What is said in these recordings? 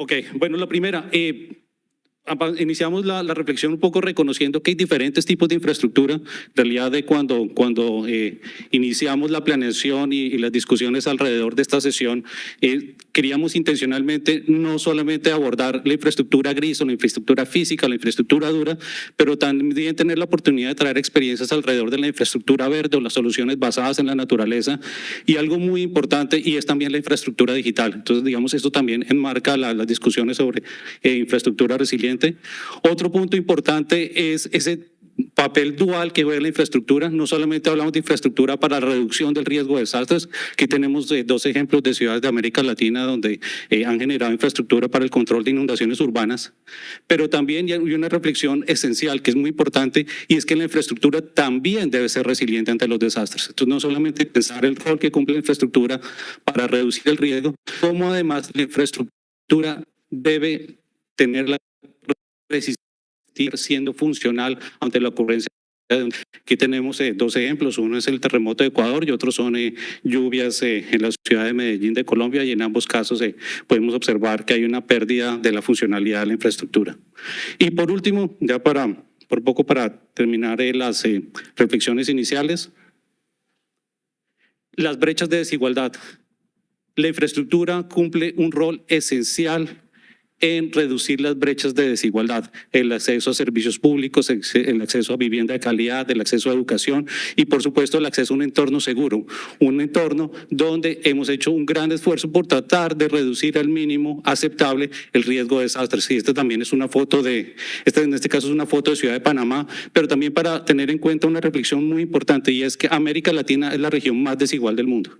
Ok, bueno, la primera, iniciamos la reflexión un poco reconociendo que hay diferentes tipos de infraestructura. En realidad, cuando iniciamos la planeación y las discusiones alrededor de esta sesión, queríamos intencionalmente no solamente abordar la infraestructura gris o la infraestructura física, la infraestructura dura, pero también tener la oportunidad de traer experiencias alrededor de la infraestructura verde o las soluciones basadas en la naturaleza. Y algo muy importante, y es también la infraestructura digital. Entonces, digamos, esto también enmarca las discusiones sobre infraestructura resiliente. Otro punto importante es ese papel dual que juega la infraestructura. No solamente hablamos de infraestructura para la reducción del riesgo de desastres. Aquí tenemos dos ejemplos de ciudades de América Latina donde han generado infraestructura para el control de inundaciones urbanas, pero también hay una reflexión esencial que es muy importante, y es que la infraestructura también debe ser resiliente ante los desastres. Entonces, no solamente pensar el rol que cumple la infraestructura para reducir el riesgo, como además la infraestructura debe tener la resistir siendo funcional ante la ocurrencia. Aquí tenemos dos ejemplos. Uno es el terremoto de Ecuador y otro son lluvias en la ciudad de Medellín de Colombia, y en ambos casos podemos observar que hay una pérdida de la funcionalidad de la infraestructura. Y por último, ya por poco para terminar las reflexiones iniciales, las brechas de desigualdad. La infraestructura cumple un rol esencial en reducir las brechas de desigualdad, el acceso a servicios públicos, el acceso a vivienda de calidad, el acceso a educación y, por supuesto, el acceso a un entorno seguro, un entorno donde hemos hecho un gran esfuerzo por tratar de reducir al mínimo aceptable el riesgo de desastres. Y esta también es una foto en este caso es una foto de Ciudad de Panamá, pero también para tener en cuenta una reflexión muy importante, y es que América Latina es la región más desigual del mundo,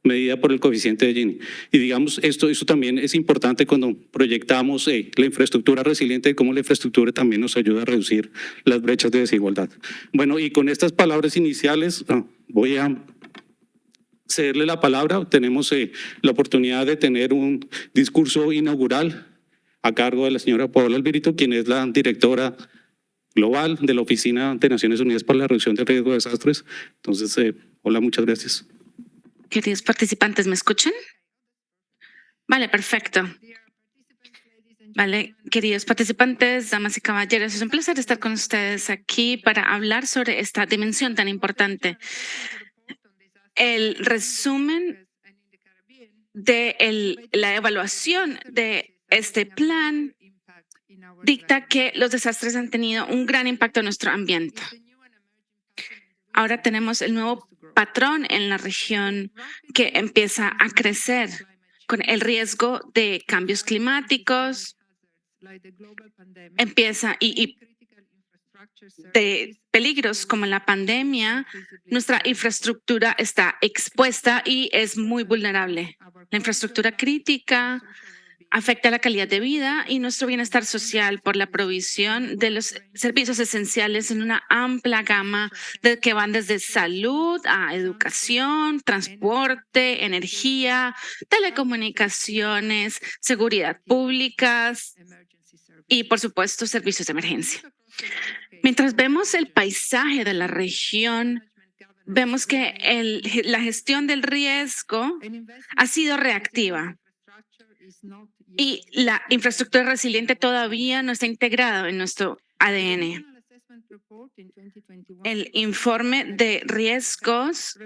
medida por el coeficiente de Gini. Y digamos, eso también es importante cuando proyectamos la infraestructura resiliente, cómo la infraestructura también nos ayuda a reducir las brechas de desigualdad. Bueno, y con estas palabras iniciales voy a cederle la palabra. Tenemos la oportunidad de tener un discurso inaugural a cargo de la señora Paola Alvirito, quien es la directora global de la Oficina de Naciones Unidas para la Reducción del Riesgo de Desastres. Entonces, hola, muchas gracias. Queridos participantes, ¿me escuchan? Vale, perfecto. Vale, queridos participantes, damas y caballeros, es un placer estar con ustedes aquí para hablar sobre esta dimensión tan importante. El resumen de la evaluación de este plan dicta que los desastres han tenido un gran impacto en nuestro ambiente. Ahora tenemos el nuevo patrón en la región que empieza a crecer con el riesgo de cambios climáticos, y de peligros como la pandemia. Nuestra infraestructura está expuesta y es muy vulnerable. La infraestructura crítica afecta la calidad de vida y nuestro bienestar social por la provisión de los servicios esenciales en una amplia gama que van desde salud a educación, transporte, energía, telecomunicaciones, seguridad pública y, por supuesto, servicios de emergencia. Mientras vemos el paisaje de la región, vemos que la gestión del riesgo ha sido reactiva y la infraestructura resiliente todavía no está integrada en nuestro ADN. El informe de riesgos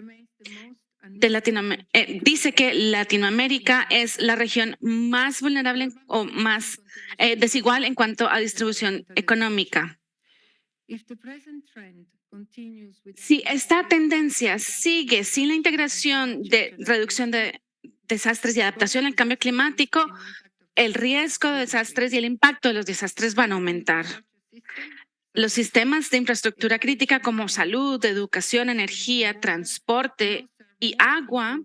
de dice que Latinoamérica es la región más vulnerable o más desigual en cuanto a distribución económica. Si esta tendencia sigue sin la integración de reducción de desastres y adaptación al cambio climático, el riesgo de desastres y el impacto de los desastres van a aumentar. Los sistemas de infraestructura crítica como salud, educación, energía, transporte y agua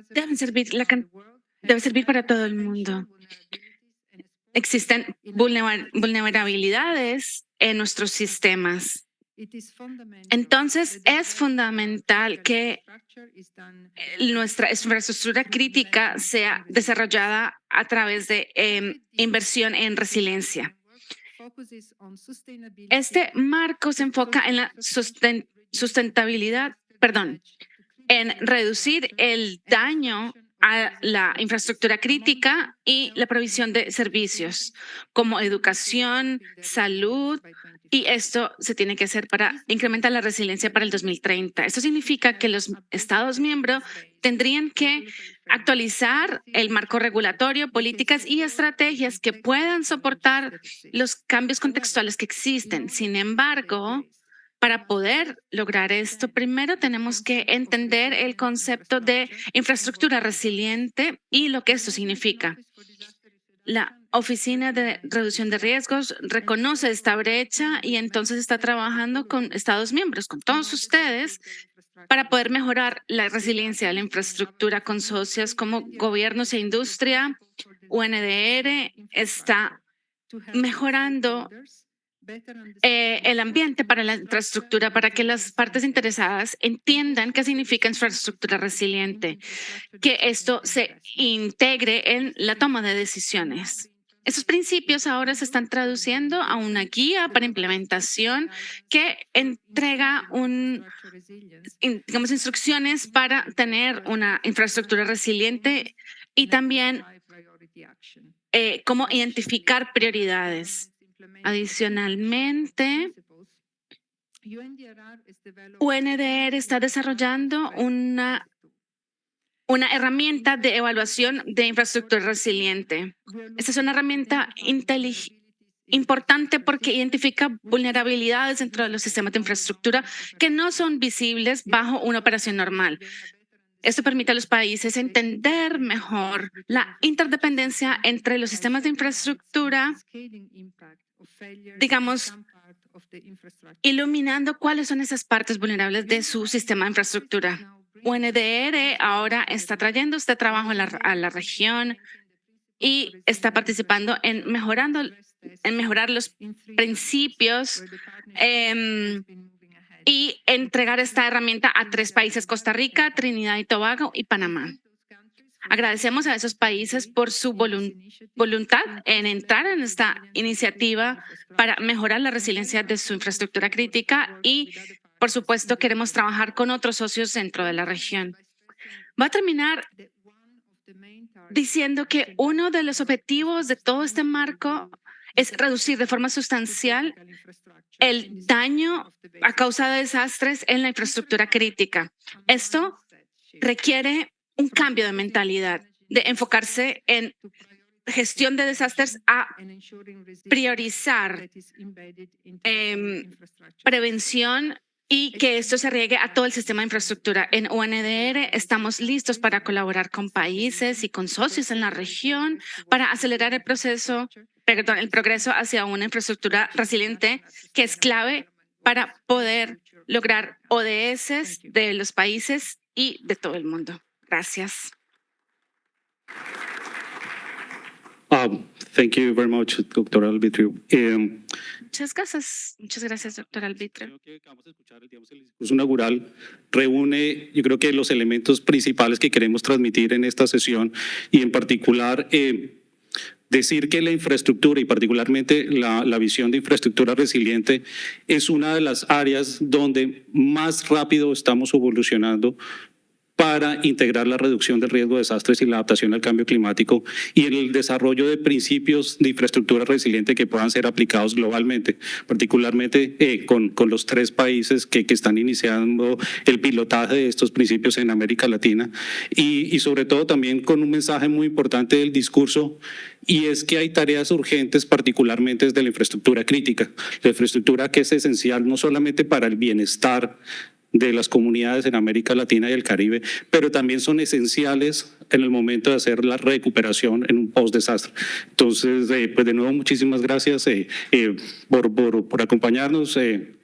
deben servir para todo el mundo. Existen vulnerabilidades en nuestros sistemas. Entonces, es fundamental que nuestra infraestructura crítica sea desarrollada a través de inversión en resiliencia. Este marco se enfoca en la sustentabilidad, en reducir el daño a la infraestructura crítica y la provisión de servicios como educación, salud, y esto se tiene que hacer para incrementar la resiliencia para el 2030. Esto significa que los Estados miembros tendrían que actualizar el marco regulatorio, políticas y estrategias que puedan soportar los cambios contextuales que existen. Sin embargo, para poder lograr esto, primero tenemos que entender el concepto de infraestructura resiliente y lo que esto significa. La Oficina de Reducción de Riesgos reconoce esta brecha y entonces está trabajando con Estados miembros, con todos ustedes, para poder mejorar la resiliencia de la infraestructura con socios como gobiernos e industria. UNDR está mejorando el ambiente para la infraestructura, para que las partes interesadas entiendan qué significa infraestructura resiliente, que esto se integre en la toma de decisiones. Esos principios ahora se están traduciendo a una guía para implementación que entrega digamos, instrucciones para tener una infraestructura resiliente y también cómo identificar prioridades. Adicionalmente, UNDR está desarrollando una herramienta de evaluación de infraestructura resiliente. Esta es una herramienta importante porque identifica vulnerabilidades dentro de los sistemas de infraestructura que no son visibles bajo una operación normal. Esto permite a los países entender mejor la interdependencia entre los sistemas de infraestructura, digamos, iluminando cuáles son esas partes vulnerables de su sistema de infraestructura. UNDR ahora está trayendo este trabajo a la región y está participando en mejorar los principios y entregar esta herramienta a 3 países: Costa Rica, Trinidad y Tobago y Panamá. Agradecemos a esos países por su voluntad en entrar en esta iniciativa para mejorar la resiliencia de su infraestructura crítica y, por supuesto, queremos trabajar con otros socios dentro de la región. Voy a terminar diciendo que uno de los objetivos de todo este marco es reducir de forma sustancial el daño a causa de desastres en la infraestructura crítica. Esto requiere un cambio de mentalidad, de enfocarse en gestión de desastres a priorizar prevención y que esto se riegue a todo el sistema de infraestructura. En UNDR estamos listos para colaborar con países y con socios en la región para acelerar el progreso hacia una infraestructura resiliente que es clave para poder lograr ODS de los países y de todo el mundo. Gracias. Thank you very much, Dr. Albitrio. Muchas gracias, doctor Albitrio. Creo que acabamos de escuchar, digamos, el discurso inaugural reúne, yo creo que los elementos principales que queremos transmitir en esta sesión y en particular decir que la infraestructura y particularmente la visión de infraestructura resiliente es una de las áreas donde más rápido estamos evolucionando para integrar la reducción del riesgo de desastres y la adaptación al cambio climático y el desarrollo de principios de infraestructura resiliente que puedan ser aplicados globalmente, particularmente con los 3 países que están iniciando el pilotaje de estos principios en América Latina y sobre todo también con un mensaje muy importante del discurso, y es que hay tareas urgentes particularmente desde la infraestructura crítica, la infraestructura que es esencial no solamente para el bienestar de las comunidades en América Latina y el Caribe, pero también son esenciales en el momento de hacer la recuperación en un post-desastre. Entonces, pues de nuevo, muchísimas gracias por acompañarnos.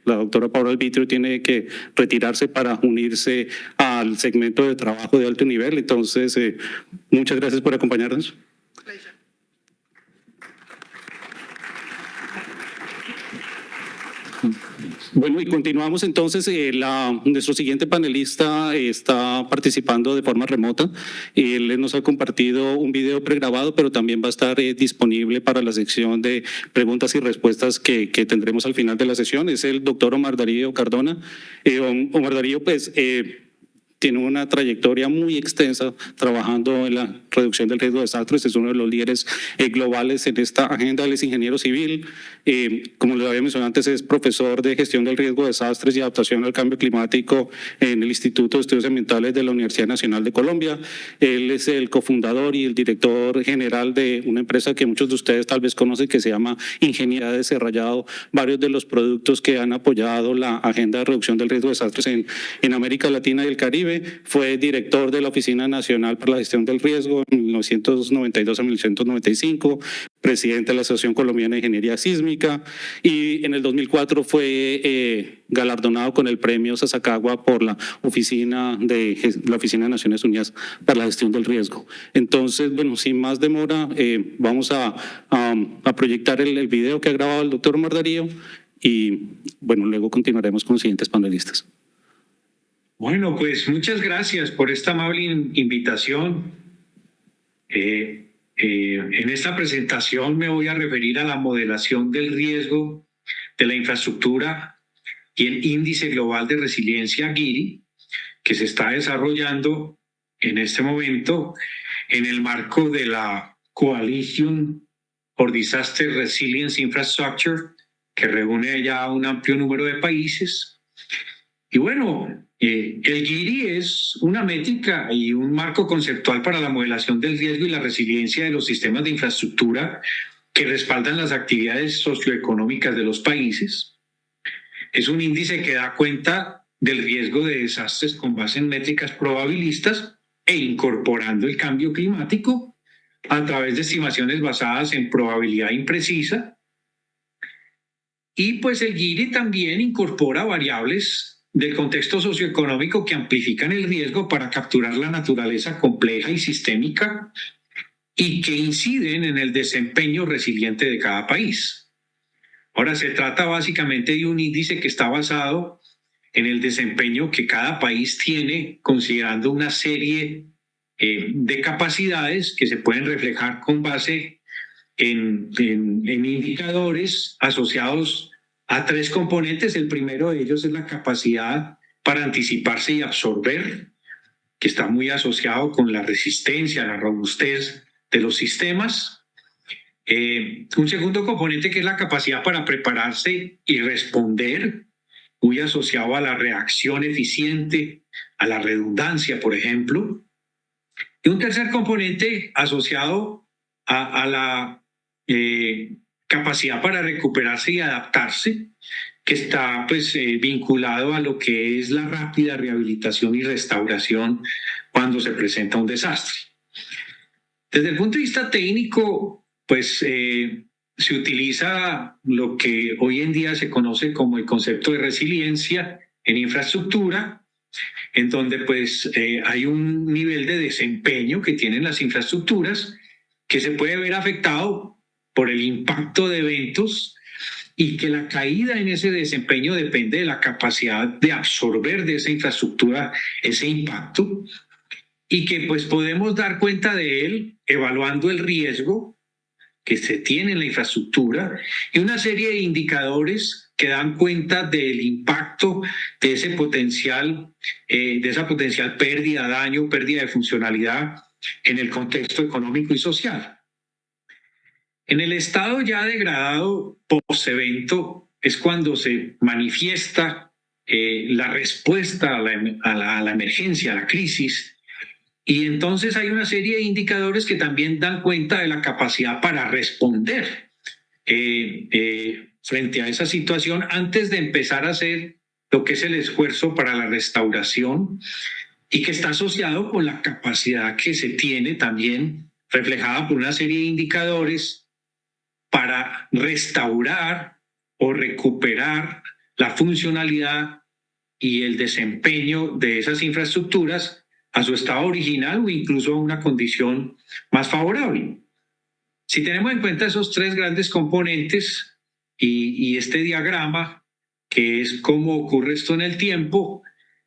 La doctora Paula Albitrio tiene que retirarse para unirse al segmento de trabajo de alto nivel. Entonces, muchas gracias por acompañarnos. Bueno, y continuamos entonces. Nuestro siguiente panelista está participando de forma remota. Él nos ha compartido un video pregrabado, pero también va a estar disponible para la sección de preguntas y respuestas que tendremos al final de la sesión. Es el doctor Omar Darío Cardona. Omar Darío, pues, tiene una trayectoria muy extensa trabajando en la reducción del riesgo de desastres, es uno de los líderes globales en esta agenda. Él es ingeniero civil, como les había mencionado antes, es profesor de gestión del riesgo de desastres y adaptación al cambio climático en el Instituto de Estudios Ambientales de la Universidad Nacional de Colombia. Él es el cofundador y el director general de una empresa que muchos de ustedes tal vez conocen que se llama Ingeniería de Desarrollado, varios de los productos que han apoyado la agenda de reducción del riesgo de desastres en América Latina y el Caribe. Fue director de la Oficina Nacional para la Gestión del Riesgo en 1992 a 1995, presidente de la Asociación Colombiana de Ingeniería Sísmica, y en el 2004 fue galardonado con el premio Sasakawa por la Oficina de Naciones Unidas para la Gestión del Riesgo. Entonces, bueno, sin más demora, vamos a proyectar el video que ha grabado el doctor Omar Darío y, bueno, luego continuaremos con los siguientes panelistas. Bueno, pues muchas gracias por esta amable invitación. En esta presentación me voy a referir a la modelación del riesgo de la infraestructura y el Índice Global de Resiliencia GIRI, que se está desarrollando en este momento en el marco de la Coalition for Disaster Resilience Infrastructure, que reúne ya un amplio número de países. Y bueno, el GIRI es una métrica y un marco conceptual para la modelación del riesgo y la resiliencia de los sistemas de infraestructura que respaldan las actividades socioeconómicas de los países. Es un índice que da cuenta del riesgo de desastres con base en métricas probabilistas e incorporando el cambio climático a través de estimaciones basadas en probabilidad imprecisa. Y pues el GIRI también incorpora variables del contexto socioeconómico que amplifican el riesgo para capturar la naturaleza compleja y sistémica y que inciden en el desempeño resiliente de cada país. Ahora, se trata básicamente de un índice que está basado en el desempeño que cada país tiene, considerando una serie de capacidades que se pueden reflejar con base en indicadores asociados a tres componentes. El primero de ellos es la capacidad para anticiparse y absorber, que está muy asociado con la resistencia, la robustez de los sistemas. Un segundo componente que es la capacidad para prepararse y responder, muy asociado a la reacción eficiente, a la redundancia, por ejemplo. Y un tercer componente asociado a la capacidad para recuperarse y adaptarse, que está pues vinculado a lo que es la rápida rehabilitación y restauración cuando se presenta un desastre. Desde el punto de vista técnico, pues se utiliza lo que hoy en día se conoce como el concepto de resiliencia en infraestructura, en donde pues hay un nivel de desempeño que tienen las infraestructuras que se puede ver afectado por el impacto de eventos y que la caída en ese desempeño depende de la capacidad de absorber de esa infraestructura ese impacto y que pues podemos dar cuenta de él evaluando el riesgo que se tiene en la infraestructura y una serie de indicadores que dan cuenta del impacto de ese potencial, de esa potencial pérdida, daño, pérdida de funcionalidad en el contexto económico y social. En el estado ya degradado post-evento es cuando se manifiesta la respuesta a la emergencia, a la crisis, y entonces hay una serie de indicadores que también dan cuenta de la capacidad para responder frente a esa situación antes de empezar a hacer lo que es el esfuerzo para la restauración y que está asociado con la capacidad que se tiene también reflejada por una serie de indicadores para restaurar o recuperar la funcionalidad y el desempeño de esas infraestructuras a su estado original o incluso a una condición más favorable. Si tenemos en cuenta esos tres grandes componentes y este diagrama, que es cómo ocurre esto en el tiempo,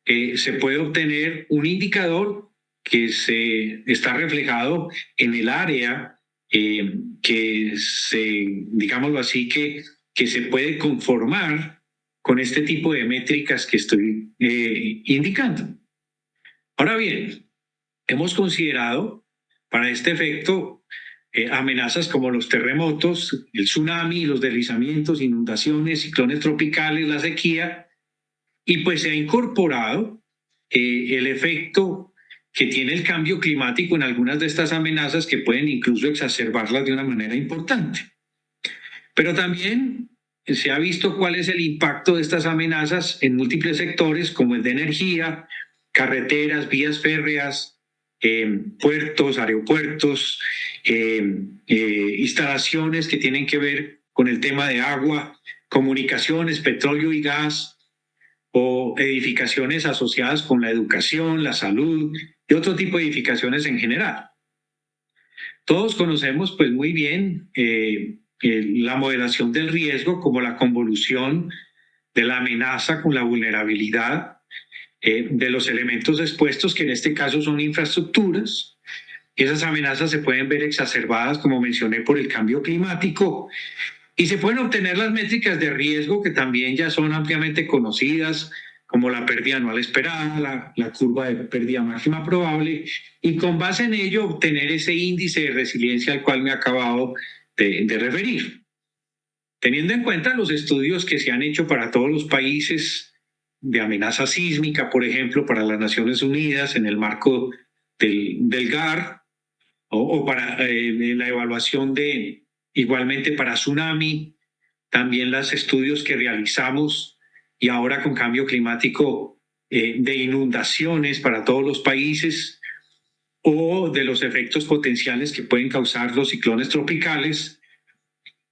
se puede obtener un indicador que se está reflejado en el área que se, digámoslo así, que se puede conformar con este tipo de métricas que estoy indicando. Ahora bien, hemos considerado para este efecto amenazas como los terremotos, el tsunami, los deslizamientos, inundaciones, ciclones tropicales, la sequía, y pues se ha incorporado el efecto que tiene el cambio climático en algunas de estas amenazas que pueden incluso exacerbarlas de una manera importante. Pero también se ha visto cuál es el impacto de estas amenazas en múltiples sectores, como el de energía, carreteras, vías férreas, puertos, aeropuertos, instalaciones que tienen que ver con el tema de agua, comunicaciones, petróleo y gas, o edificaciones asociadas con la educación, la salud y otro tipo de edificaciones en general. Todos conocemos pues muy bien la modelación del riesgo como la convolución de la amenaza con la vulnerabilidad de los elementos expuestos, que en este caso son infraestructuras. Esas amenazas se pueden ver exacerbadas, como mencioné, por el cambio climático, y se pueden obtener las métricas de riesgo que también ya son ampliamente conocidas, como la pérdida anual esperada, la curva de pérdida máxima probable, y con base en ello obtener ese índice de resiliencia al cual me he acabado de referir. Teniendo en cuenta los estudios que se han hecho para todos los países de amenaza sísmica, por ejemplo, para las Naciones Unidas en el marco del GAR, o para la evaluación de, igualmente para tsunami, también los estudios que realizamos y ahora con cambio climático de inundaciones para todos los países, o de los efectos potenciales que pueden causar los ciclones tropicales,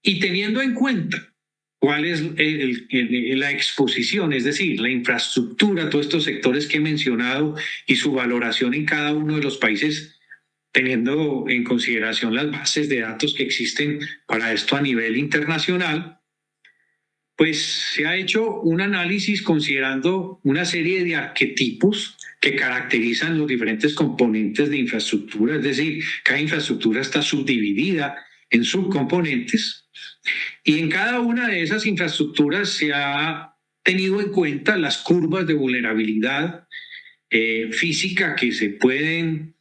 y teniendo en cuenta cuál es la exposición, es decir, la infraestructura, todos estos sectores que he mencionado y su valoración en cada uno de los países, teniendo en consideración las bases de datos que existen para esto a nivel internacional, pues se ha hecho un análisis considerando una serie de arquetipos que caracterizan los diferentes componentes de infraestructura, es decir, cada infraestructura está subdividida en subcomponentes, y en cada una de esas infraestructuras se ha tenido en cuenta las curvas de vulnerabilidad física que se pueden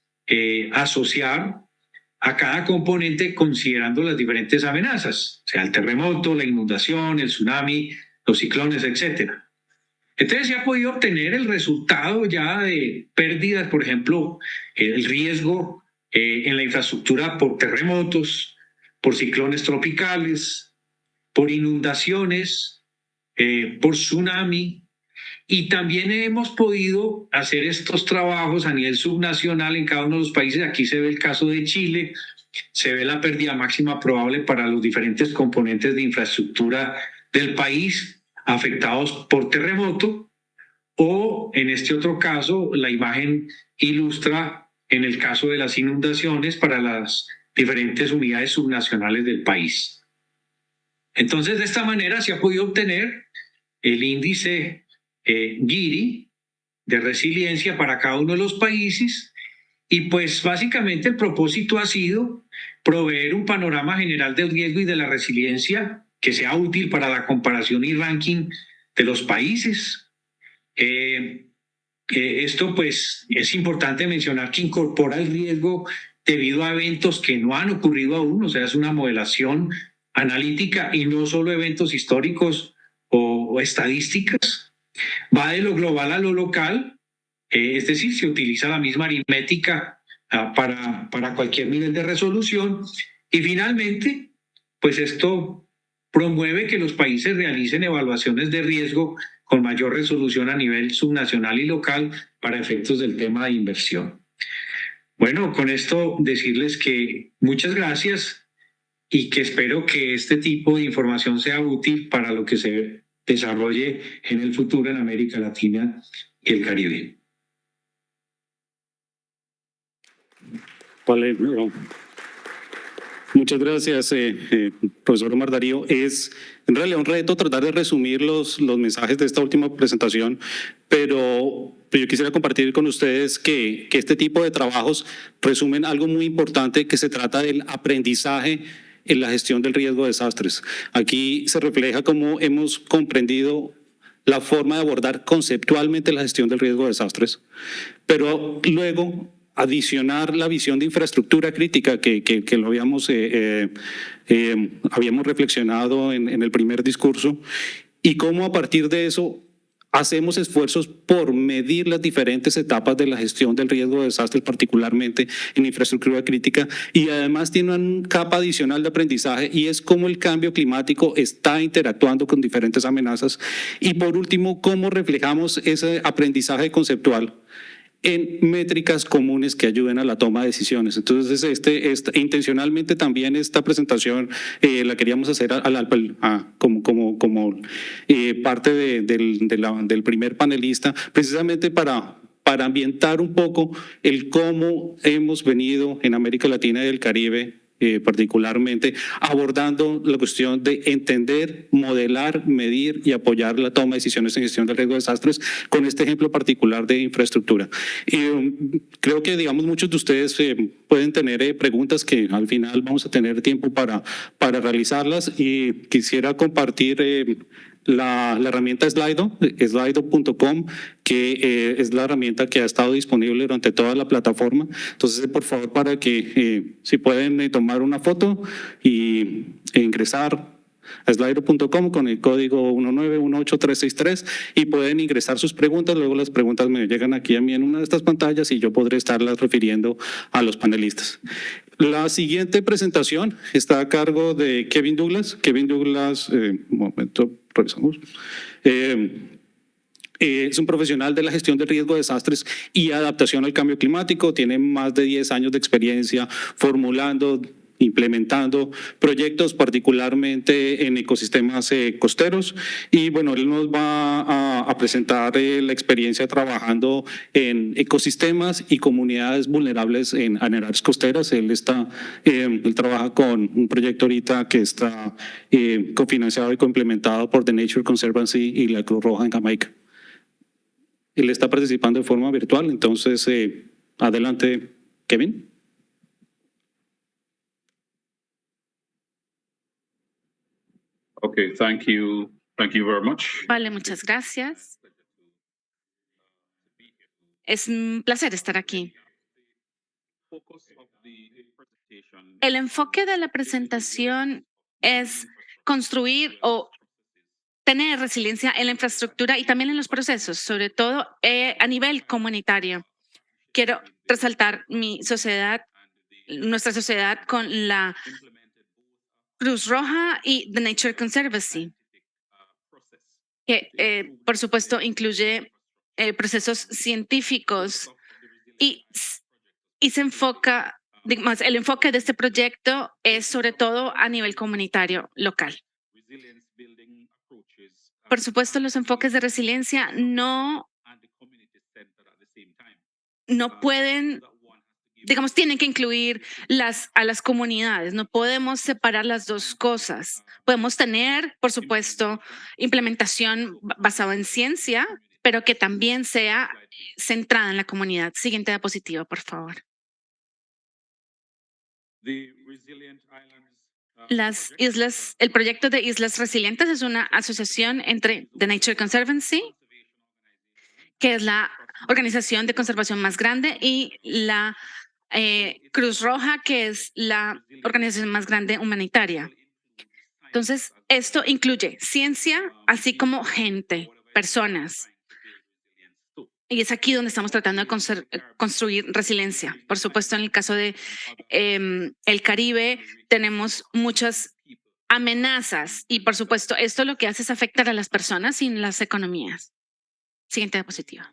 asociar a cada componente considerando las diferentes amenazas, sea el terremoto, la inundación, el tsunami, los ciclones, etc. Entonces se ha podido obtener el resultado ya de pérdidas, por ejemplo, el riesgo en la infraestructura por terremotos, por ciclones tropicales, por inundaciones, por tsunami. Y también hemos podido hacer estos trabajos a nivel subnacional en cada uno de los países. Aquí se ve el caso de Chile, se ve la pérdida máxima probable para los diferentes componentes de infraestructura del país afectados por terremoto, o en este otro caso, la imagen ilustra en el caso de las inundaciones para las diferentes unidades subnacionales del país. Entonces, de esta manera se ha podido obtener el índice GIRI de resiliencia para cada uno de los países, y pues básicamente el propósito ha sido proveer un panorama general del riesgo y de la resiliencia que sea útil para la comparación y ranking de los países. Esto pues es importante mencionar que incorpora el riesgo debido a eventos que no han ocurrido aún, o sea, es una modelación analítica y no solo eventos históricos o estadísticas. Va de lo global a lo local, es decir, se utiliza la misma aritmética para cualquier nivel de resolución, y finalmente, pues esto promueve que los países realicen evaluaciones de riesgo con mayor resolución a nivel subnacional y local para efectos del tema de inversión. Bueno, con esto decirles que muchas gracias y que espero que este tipo de información sea útil para lo que se desarrolle en el futuro en América Latina y el Caribe. Vale, no. Muchas gracias, profesor Omar Darío. Es en realidad un reto tratar de resumir los mensajes de esta última presentación, pero yo quisiera compartir con ustedes que este tipo de trabajos resumen algo muy importante, que se trata del aprendizaje en la gestión del riesgo de desastres. Aquí se refleja cómo hemos comprendido la forma de abordar conceptualmente la gestión del riesgo de desastres, pero luego adicionar la visión de infraestructura crítica que lo habíamos reflexionado en el primer discurso, y cómo a partir de eso hacemos esfuerzos por medir las diferentes etapas de la gestión del riesgo de desastres, particularmente en infraestructura crítica, y además tiene una capa adicional de aprendizaje, y es cómo el cambio climático está interactuando con diferentes amenazas, y por último, cómo reflejamos ese aprendizaje conceptual en métricas comunes que ayuden a la toma de decisiones. Entonces, intencionalmente también esta presentación la queríamos hacer como parte del primer panelista, precisamente para ambientar un poco el cómo hemos venido en América Latina y el Caribe, particularmente abordando la cuestión de entender, modelar, medir y apoyar la toma de decisiones en gestión del riesgo de desastres con este ejemplo particular de infraestructura. Creo que, digamos, muchos de ustedes pueden tener preguntas que al final vamos a tener tiempo para realizarlas, y quisiera compartir la herramienta Slido, slido.com, que es la herramienta que ha estado disponible durante toda la plataforma. Entonces, por favor, para que si pueden tomar una foto e ingresar a slido.com con el código 1918363 y pueden ingresar sus preguntas. Luego las preguntas me llegan aquí a mí en una de estas pantallas y yo podré estarlas refiriendo a los panelistas. La siguiente presentación está a cargo de Kevin Douglas. Kevin Douglas, un momento, revisamos. Es un profesional de la gestión del riesgo de desastres y adaptación al cambio climático. Tiene más de 10 años de experiencia formulando, implementando proyectos particularmente en ecosistemas costeros, y bueno, él nos va a presentar la experiencia trabajando en ecosistemas y comunidades vulnerables en áreas costeras. Él trabaja con un proyecto ahorita que está cofinanciado y complementado por The Nature Conservancy y la Cruz Roja en Jamaica. Él está participando de forma virtual, entonces adelante, Kevin. Okay, thank you very much. Vale, muchas gracias. Es un placer estar aquí. El enfoque de la presentación es construir o tener resiliencia en la infraestructura y también en los procesos, sobre todo a nivel comunitario. Quiero resaltar nuestra sociedad con la Cruz Roja y The Nature Conservancy, que por supuesto incluye procesos científicos y se enfoca, digamos, el enfoque de este proyecto es sobre todo a nivel comunitario local. Por supuesto, los enfoques de resiliencia no pueden, digamos, tienen que incluir a las comunidades. No podemos separar las dos cosas. Podemos tener, por supuesto, implementación basada en ciencia, pero que también sea centrada en la comunidad. Siguiente diapositiva, por favor. El proyecto de Islas Resilientes es una asociación entre The Nature Conservancy, que es la organización de conservación más grande, y la Cruz Roja, que es la organización más grande humanitaria. Entonces, esto incluye ciencia, así como gente, personas. Y es aquí donde estamos tratando de construir resiliencia. Por supuesto, en el caso de el Caribe, tenemos muchas amenazas y, por supuesto, esto lo que hace es afectar a las personas y las economías. Siguiente diapositiva.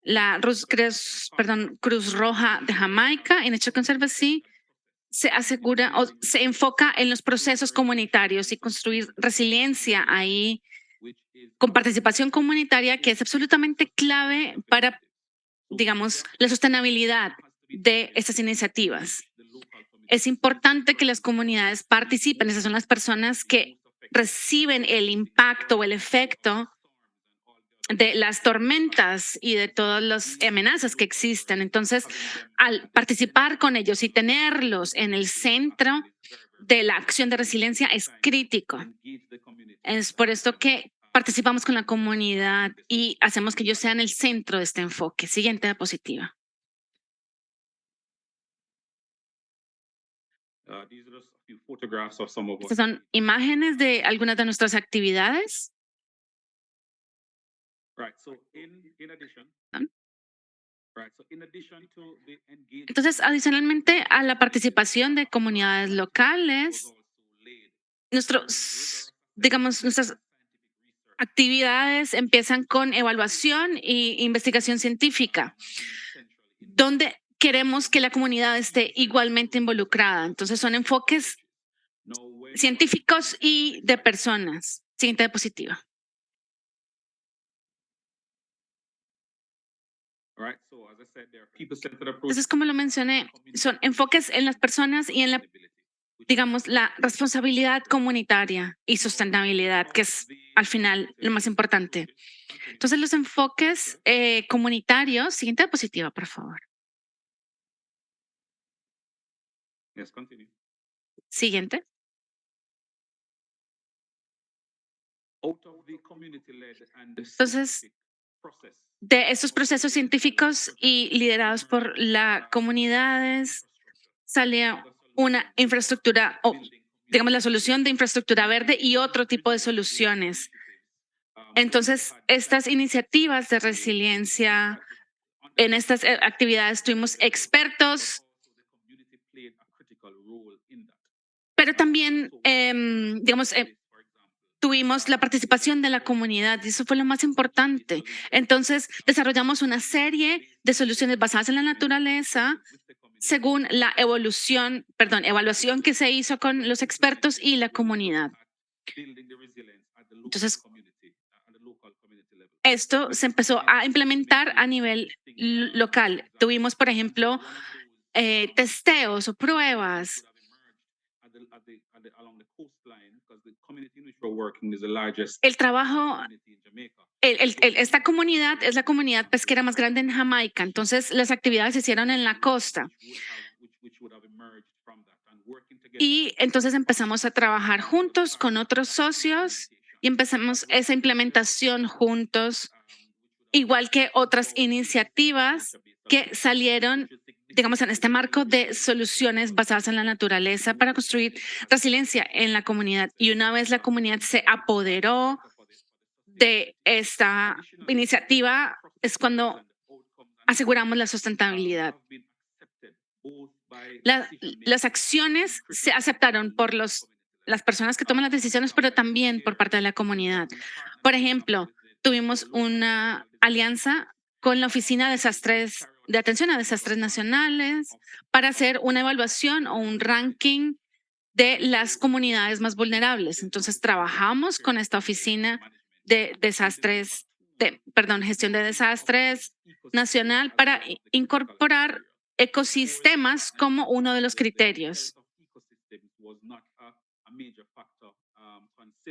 La Cruz Roja de Jamaica, en Nature Conservancy, se asegura o se enfoca en los procesos comunitarios y construir resiliencia ahí con participación comunitaria, que es absolutamente clave para, digamos, la sostenibilidad de estas iniciativas. Es importante que las comunidades participen. Esas son las personas que reciben el impacto o el efecto de las tormentas y de todas las amenazas que existen. Entonces, al participar con ellos y tenerlos en el centro de la acción de resiliencia es crítico. Es por esto que participamos con la comunidad y hacemos que ellos sean el centro de este enfoque. Siguiente diapositiva. These are just a few photographs of some of Estas us. son imágenes de algunas de nuestras actividades. Right. So in addition, ¿No? right. So in addition to the engagement, Entonces, adicionalmente a la participación de comunidades locales, nuestras actividades empiezan con evaluación e investigación científica, donde queremos que la comunidad esté igualmente involucrada. Entonces, son enfoques científicos y de personas. Siguiente diapositiva. right. So as I said, there are people-centered approach. Entonces, como lo mencioné, son enfoques en las personas y en la, digamos, la responsabilidad comunitaria y sostenibilidad, que es al final lo más importante. Entonces, los enfoques comunitarios, siguiente diapositiva, por favor. Yes, continue. Siguiente. Out of the community-led and the Entonces, scientific process, de estos procesos científicos y liderados por las comunidades, salía una infraestructura o, digamos, la solución de infraestructura verde y otro tipo de soluciones. Entonces, estas iniciativas de resiliencia, en estas actividades tuvimos expertos, pero también, digamos, tuvimos la participación de la comunidad y eso fue lo más importante. Entonces, desarrollamos una serie de soluciones basadas en la naturaleza según la evaluación que se hizo con los expertos y la comunidad. Entonces, esto se empezó a implementar a nivel local. Tuvimos, por ejemplo, testeos o pruebas. El trabajo, esta comunidad es la comunidad pesquera más grande en Jamaica, entonces las actividades se hicieron en la costa. Y entonces empezamos a trabajar juntos con otros socios y empezamos esa implementación juntos, igual que otras iniciativas que salieron, digamos, en este marco de soluciones basadas en la naturaleza para construir resiliencia en la comunidad. Y una vez la comunidad se apoderó de esta iniciativa, es cuando aseguramos la sustentabilidad. Las acciones se aceptaron por las personas que toman las decisiones, pero también por parte de la comunidad. Por ejemplo, tuvimos una alianza con la Oficina de Atención a Desastres Nacionales para hacer una evaluación o un ranking de las comunidades más vulnerables. Entonces, trabajamos con esta Oficina de Gestión de Desastres Nacional para incorporar ecosistemas como uno de los criterios.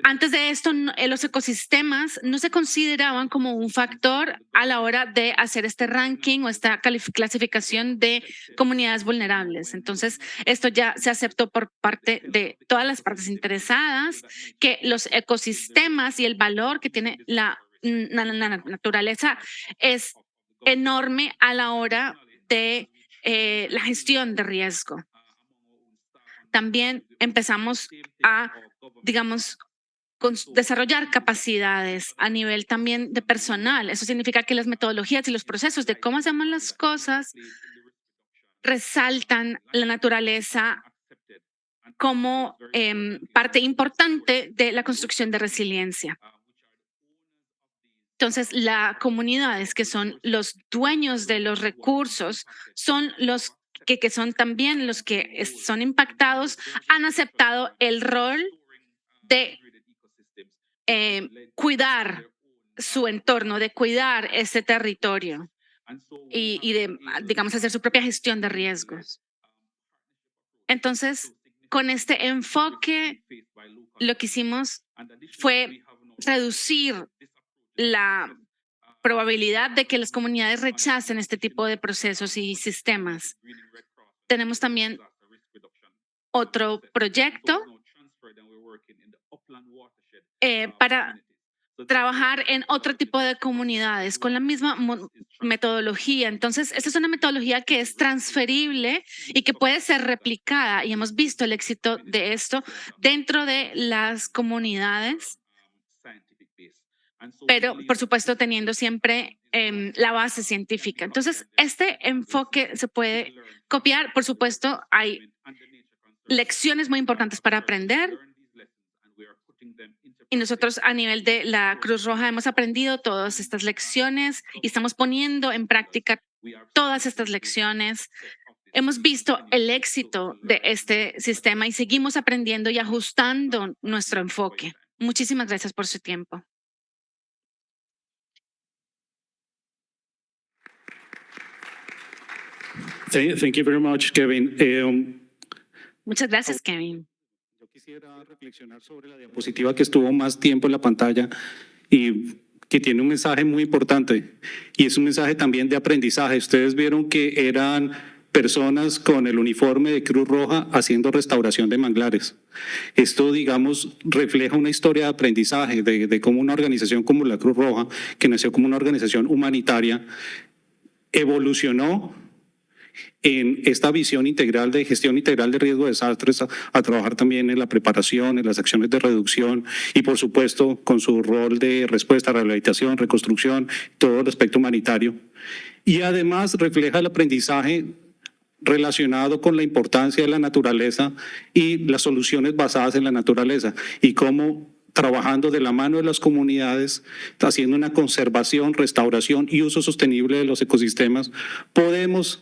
Antes de esto, los ecosistemas no se consideraban como un factor a la hora de hacer este ranking o esta clasificación de comunidades vulnerables. Entonces, esto ya se aceptó por parte de todas las partes interesadas, que los ecosistemas y el valor que tiene la naturaleza es enorme a la hora de la gestión de riesgo. También empezamos a, digamos, desarrollar capacidades a nivel también de personal. Eso significa que las metodologías y los procesos de cómo hacemos las cosas resaltan la naturaleza como parte importante de la construcción de resiliencia. Entonces, las comunidades que son los dueños de los recursos son los que son también los que son impactados, han aceptado el rol de cuidar su entorno, de cuidar ese territorio y de, digamos, hacer su propia gestión de riesgos. Entonces, con este enfoque, lo que hicimos fue reducir la probabilidad de que las comunidades rechacen este tipo de procesos y sistemas. Tenemos también otro proyecto para trabajar en otro tipo de comunidades con la misma metodología. Entonces, esta es una metodología que es transferible y que puede ser replicada y hemos visto el éxito de esto dentro de las comunidades, pero por supuesto teniendo siempre la base científica. Entonces, este enfoque se puede copiar. Por supuesto, hay lecciones muy importantes para aprender y nosotros a nivel de la Cruz Roja hemos aprendido todas estas lecciones y estamos poniendo en práctica todas estas lecciones. Hemos visto el éxito de este sistema y seguimos aprendiendo y ajustando nuestro enfoque. Muchísimas gracias por su tiempo. Thank you very much, Kevin. Muchas gracias, Kevin. Yo quisiera reflexionar sobre la diapositiva que estuvo más tiempo en la pantalla y que tiene un mensaje muy importante y es un mensaje también de aprendizaje. Ustedes vieron que eran personas con el uniforme de Cruz Roja haciendo restauración de manglares. Esto, digamos, refleja una historia de aprendizaje de cómo una organización como la Cruz Roja, que nació como una organización humanitaria, evolucionó en esta visión integral de gestión integral de riesgo de desastres, a trabajar también en la preparación, en las acciones de reducción y, por supuesto, con su rol de respuesta, rehabilitación, reconstrucción, todo el aspecto humanitario. Y además refleja el aprendizaje relacionado con la importancia de la naturaleza y las soluciones basadas en la naturaleza y cómo trabajando de la mano de las comunidades, haciendo una conservación, restauración y uso sostenible de los ecosistemas, podemos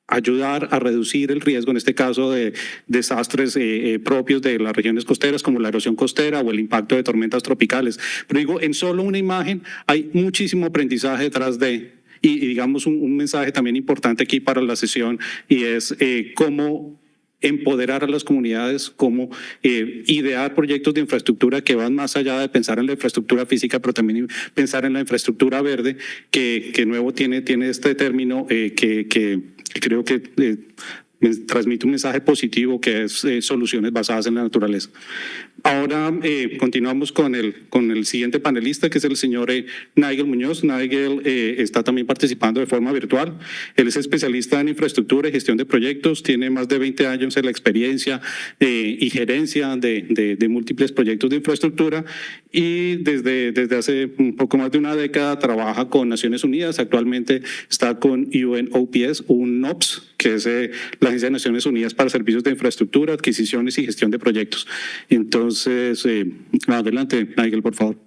ayudar a reducir el riesgo, en este caso de desastres propios de las regiones costeras, como la erosión costera o el impacto de tormentas tropicales. Pero digo, en solo una imagen hay muchísimo aprendizaje detrás de, y digamos un mensaje también importante aquí para la sesión, y es cómo empoderar a las comunidades, cómo idear proyectos de infraestructura que van más allá de pensar en la infraestructura física, pero también pensar en la infraestructura verde, que nuevo tiene este término que creo que transmite un mensaje positivo, que es soluciones basadas en la naturaleza. Ahora continuamos con el siguiente panelista, que es el señor Nigel Muñoz. Nigel está también participando de forma virtual. Él es especialista en infraestructura y gestión de proyectos. Tiene más de 20 años en la experiencia y gerencia de múltiples proyectos de infraestructura y desde hace un poco más de una década trabaja con Naciones Unidas. Actualmente está con UNOPS, UNOPS, que es la Agencia de Naciones Unidas para Servicios de Infraestructura, Adquisiciones y Gestión de Proyectos. Entonces, adelante, Nigel, por favor.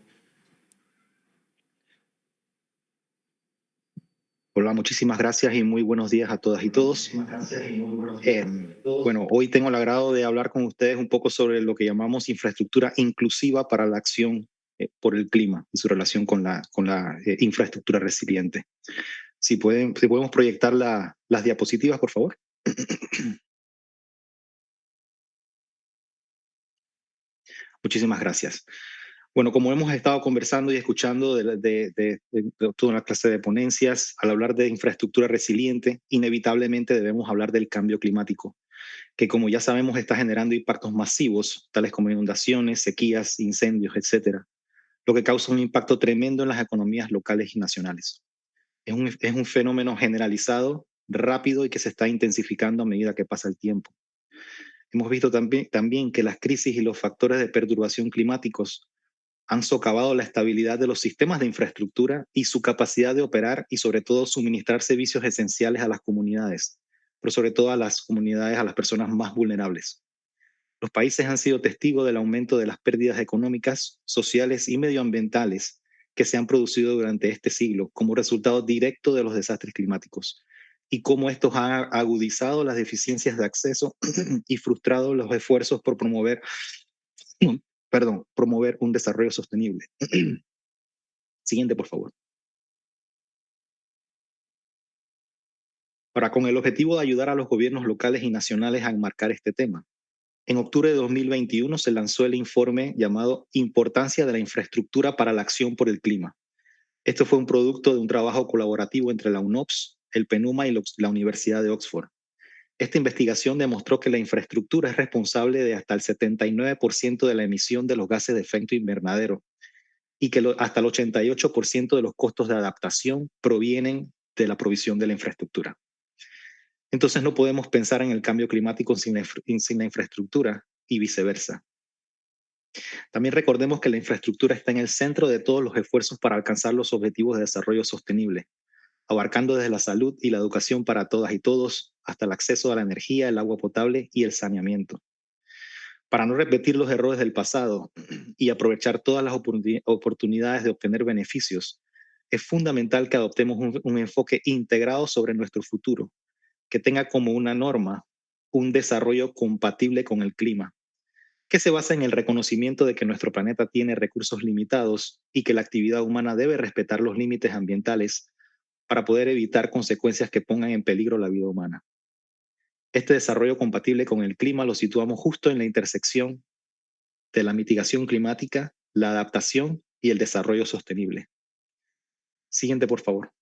Hola, muchísimas gracias y muy buenos días a todas y todos. Bueno, hoy tengo el agrado de hablar con ustedes un poco sobre lo que llamamos infraestructura inclusiva para la acción por el clima y su relación con la infraestructura resiliente. Si podemos proyectar las diapositivas, por favor. Muchísimas gracias. Bueno, como hemos estado conversando y escuchando de toda una clase de ponencias, al hablar de infraestructura resiliente, inevitablemente debemos hablar del cambio climático, que como ya sabemos está generando impactos masivos, tales como inundaciones, sequías, incendios, etcétera, lo que causa un impacto tremendo en las economías locales y nacionales. Es un fenómeno generalizado, rápido y que se está intensificando a medida que pasa el tiempo. Hemos visto también que las crisis y los factores de perturbación climáticos han socavado la estabilidad de los sistemas de infraestructura y su capacidad de operar y sobre todo suministrar servicios esenciales a las comunidades, pero sobre todo a las comunidades, a las personas más vulnerables. Los países han sido testigos del aumento de las pérdidas económicas, sociales y medioambientales que se han producido durante este siglo como resultado directo de los desastres climáticos y cómo estos han agudizado las deficiencias de acceso y frustrado los esfuerzos por promover un desarrollo sostenible. Siguiente, por favor. Ahora, con el objetivo de ayudar a los gobiernos locales y nacionales a enmarcar este tema, en octubre de 2021 se lanzó el informe llamado Importancia de la infraestructura para la acción por el clima. Esto fue un producto de un trabajo colaborativo entre la UNOPS, el PNUMA y la Universidad de Oxford. Esta investigación demostró que la infraestructura es responsable de hasta el 79% de la emisión de los gases de efecto invernadero y que hasta el 88% de los costos de adaptación provienen de la provisión de la infraestructura. Entonces no podemos pensar en el cambio climático sin la infraestructura y viceversa. También recordemos que la infraestructura está en el centro de todos los esfuerzos para alcanzar los objetivos de desarrollo sostenible, abarcando desde la salud y la educación para todas y todos hasta el acceso a la energía, el agua potable y el saneamiento. Para no repetir los errores del pasado y aprovechar todas las oportunidades de obtener beneficios, es fundamental que adoptemos un enfoque integrado sobre nuestro futuro, que tenga como una norma un desarrollo compatible con el clima, que se basa en el reconocimiento de que nuestro planeta tiene recursos limitados y que la actividad humana debe respetar los límites ambientales para poder evitar consecuencias que pongan en peligro la vida humana. Este desarrollo compatible con el clima lo situamos justo en la intersección de la mitigación climática, la adaptación y el desarrollo sostenible. Siguiente, por favor.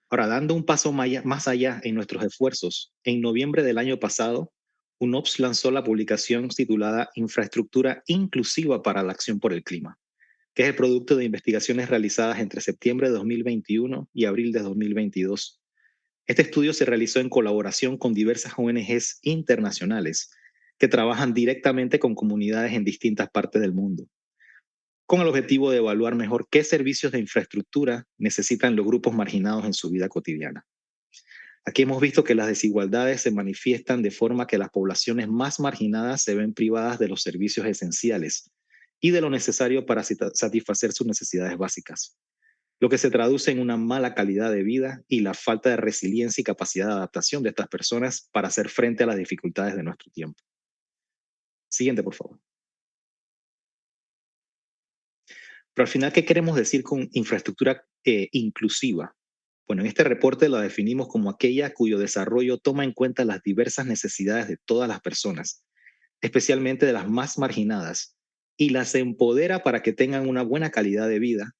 Ahora, dando un paso más allá en nuestros esfuerzos, en noviembre del año pasado, UNOPS lanzó la publicación titulada Infraestructura Inclusiva para la Acción por el Clima, que es el producto de investigaciones realizadas entre septiembre de 2021 y abril de 2022. Este estudio se realizó en colaboración con diversas ONGs internacionales que trabajan directamente con comunidades en distintas partes del mundo, con el objetivo de evaluar mejor qué servicios de infraestructura necesitan los grupos marginados en su vida cotidiana. Aquí hemos visto que las desigualdades se manifiestan de forma que las poblaciones más marginadas se ven privadas de los servicios esenciales y de lo necesario para satisfacer sus necesidades básicas, lo que se traduce en una mala calidad de vida y la falta de resiliencia y capacidad de adaptación de estas personas para hacer frente a las dificultades de nuestro tiempo. Siguiente, por favor. Pero al final, ¿qué queremos decir con infraestructura inclusiva? Bueno, en este reporte la definimos como aquella cuyo desarrollo toma en cuenta las diversas necesidades de todas las personas, especialmente de las más marginadas, y las empodera para que tengan una buena calidad de vida,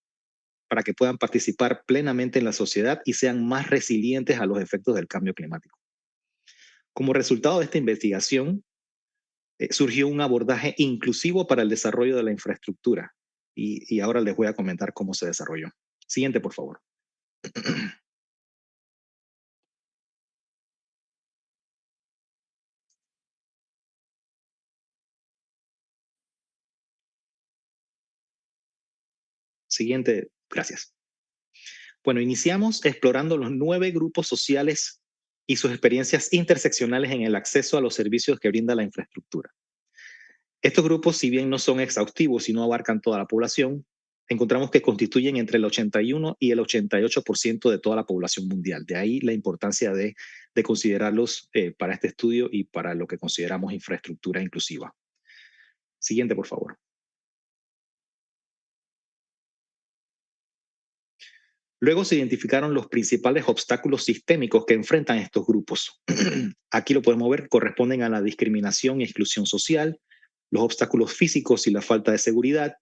para que puedan participar plenamente en la sociedad y sean más resilientes a los efectos del cambio climático. Como resultado de esta investigación, surgió un abordaje inclusivo para el desarrollo de la infraestructura, y ahora les voy a comentar cómo se desarrolló. Siguiente, por favor. Siguiente, gracias. Bueno, iniciamos explorando los 9 grupos sociales y sus experiencias interseccionales en el acceso a los servicios que brinda la infraestructura. Estos grupos, si bien no son exhaustivos y no abarcan toda la población, encontramos que constituyen entre el 81 y el 88% de toda la población mundial. De ahí la importancia de considerarlos para este estudio y para lo que consideramos infraestructura inclusiva. Siguiente, por favor. Luego se identificaron los principales obstáculos sistémicos que enfrentan estos grupos. Aquí lo podemos ver, corresponden a la discriminación y exclusión social, los obstáculos físicos y la falta de seguridad,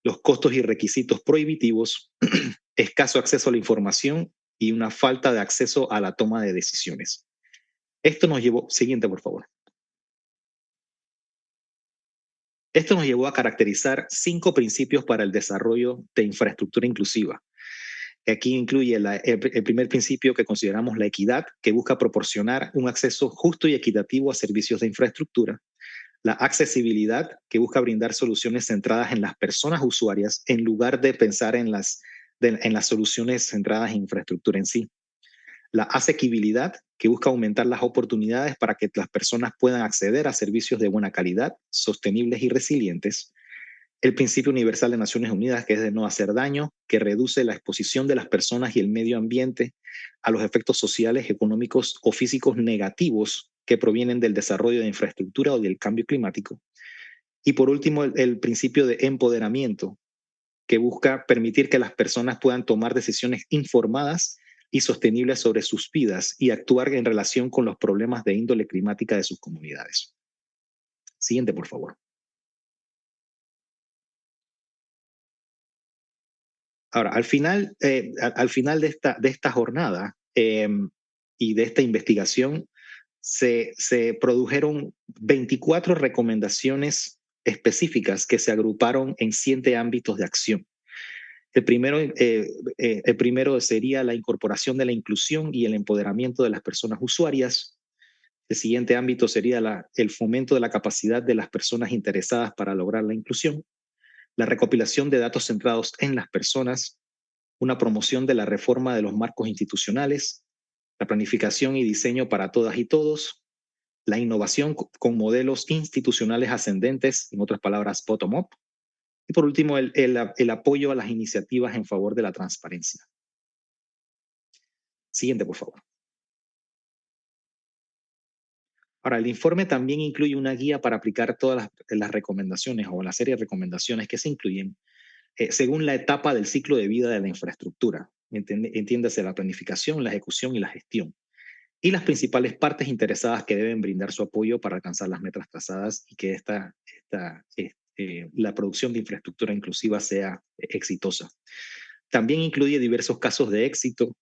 los costos y requisitos prohibitivos, escaso acceso a la información y una falta de acceso a la toma de decisiones. Esto nos llevó, siguiente por favor. Esto nos llevó a caracterizar 5 principios para el desarrollo de infraestructura inclusiva. Aquí incluye el primer principio que consideramos la equidad, que busca proporcionar un acceso justo y equitativo a servicios de infraestructura. La accesibilidad, que busca brindar soluciones centradas en las personas usuarias en lugar de pensar en las soluciones centradas en infraestructura en sí. La asequibilidad, que busca aumentar las oportunidades para que las personas puedan acceder a servicios de buena calidad, sostenibles y resilientes. El principio universal de Naciones Unidas, que es de no hacer daño, que reduce la exposición de las personas y el medio ambiente a los efectos sociales, económicos o físicos negativos que provienen del desarrollo de infraestructura o del cambio climático. Y por último, el principio de empoderamiento, que busca permitir que las personas puedan tomar decisiones informadas y sostenibles sobre sus vidas y actuar en relación con los problemas de índole climática de sus comunidades. Siguiente, por favor. Ahora, al final de esta jornada, y de esta investigación se produjeron 24 recomendaciones específicas que se agruparon en 7 ámbitos de acción. El primero sería la incorporación de la inclusión y el empoderamiento de las personas usuarias. El siguiente ámbito sería el fomento de la capacidad de las personas interesadas para lograr la inclusión, la recopilación de datos centrados en las personas, una promoción de la reforma de los marcos institucionales, la planificación y diseño para todas y todos, la innovación con modelos institucionales ascendentes, en otras palabras, bottom-up, y por último, el apoyo a las iniciativas en favor de la transparencia. Siguiente, por favor. Ahora, el informe también incluye una guía para aplicar todas las recomendaciones o la serie de recomendaciones que se incluyen según la etapa del ciclo de vida de la infraestructura. Entiéndase la planificación, la ejecución y la gestión. Y las principales partes interesadas que deben brindar su apoyo para alcanzar las metas trazadas y que la producción de infraestructura inclusiva sea exitosa. También incluye diversos casos de éxito,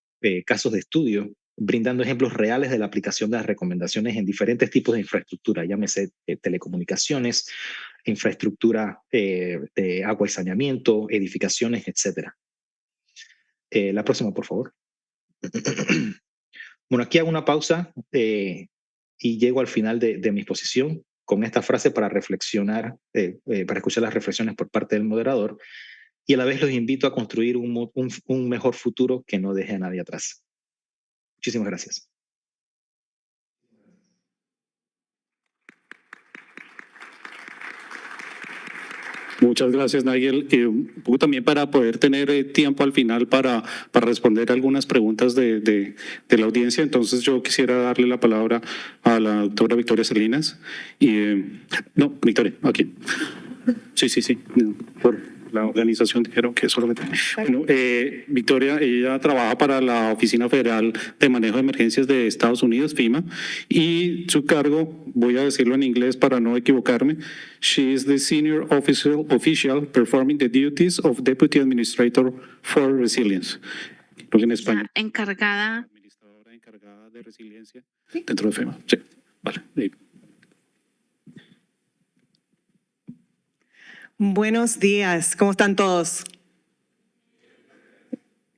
casos de estudio, brindando ejemplos reales de la aplicación de las recomendaciones en diferentes tipos de infraestructura, llámese telecomunicaciones, infraestructura de agua y saneamiento, edificaciones, etc. La próxima, por favor. Bueno, aquí hago una pausa y llego al final de mi exposición con esta frase para reflexionar, para escuchar las reflexiones por parte del moderador, y a la vez los invito a construir un mejor futuro que no deje a nadie atrás. Muchísimas gracias. Muchas gracias, Nigel. Un poco también para poder tener tiempo al final para responder algunas preguntas de la audiencia. Entonces yo quisiera darle la palabra a la doctora Victoria Salinas. No, Victoria, aquí. Sí. Por la organización dijeron que solamente. Bueno, Victoria, ella trabaja para la Oficina Federal de Manejo de Emergencias de Estados Unidos, FEMA, y su cargo, voy a decirlo en inglés para no equivocarme, she is the senior official performing the duties of Deputy Administrator for Resilience. Creo que en español. Administradora encargada de resiliencia dentro de FEMA. Sí, vale. Buenos días, ¿cómo están todos?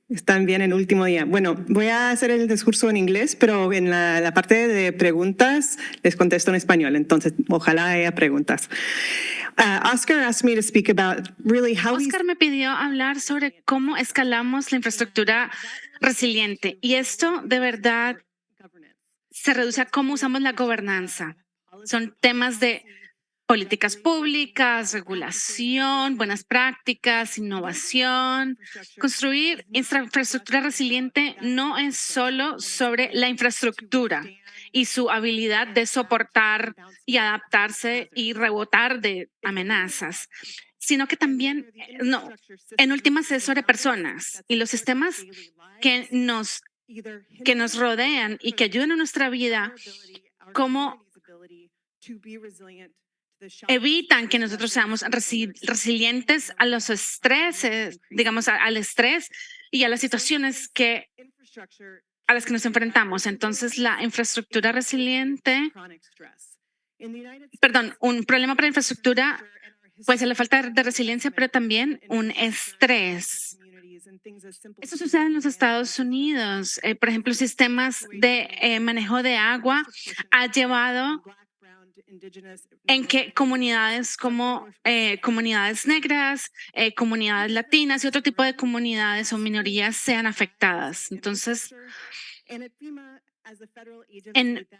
¿Están bien en el último día? Bueno, voy a hacer el discurso en inglés, pero en la parte de preguntas les contesto en español, entonces ojalá haya preguntas. Oscar asked me to speak about really how Oscar me pidió hablar sobre cómo escalamos la infraestructura resiliente, y esto de verdad se reduce a cómo usamos la gobernanza. Son temas de políticas públicas, regulación, buenas prácticas, innovación. Construir infraestructura resiliente no es solo sobre la infraestructura y su habilidad de soportar y adaptarse y rebotar de amenazas, sino que también, en últimas, es sobre personas y los sistemas que nos rodean y que ayudan a nuestra vida, cómo evitan que nosotros seamos resilientes a los estreses, digamos, al estrés y a las situaciones a las que nos enfrentamos. Entonces, la infraestructura resiliente, un problema para la infraestructura puede ser la falta de resiliencia, pero también un estrés. Eso sucede en los Estados Unidos. Por ejemplo, sistemas de manejo de agua ha llevado en que comunidades como comunidades negras, comunidades latinas y otro tipo de comunidades o minorías sean afectadas. Entonces, en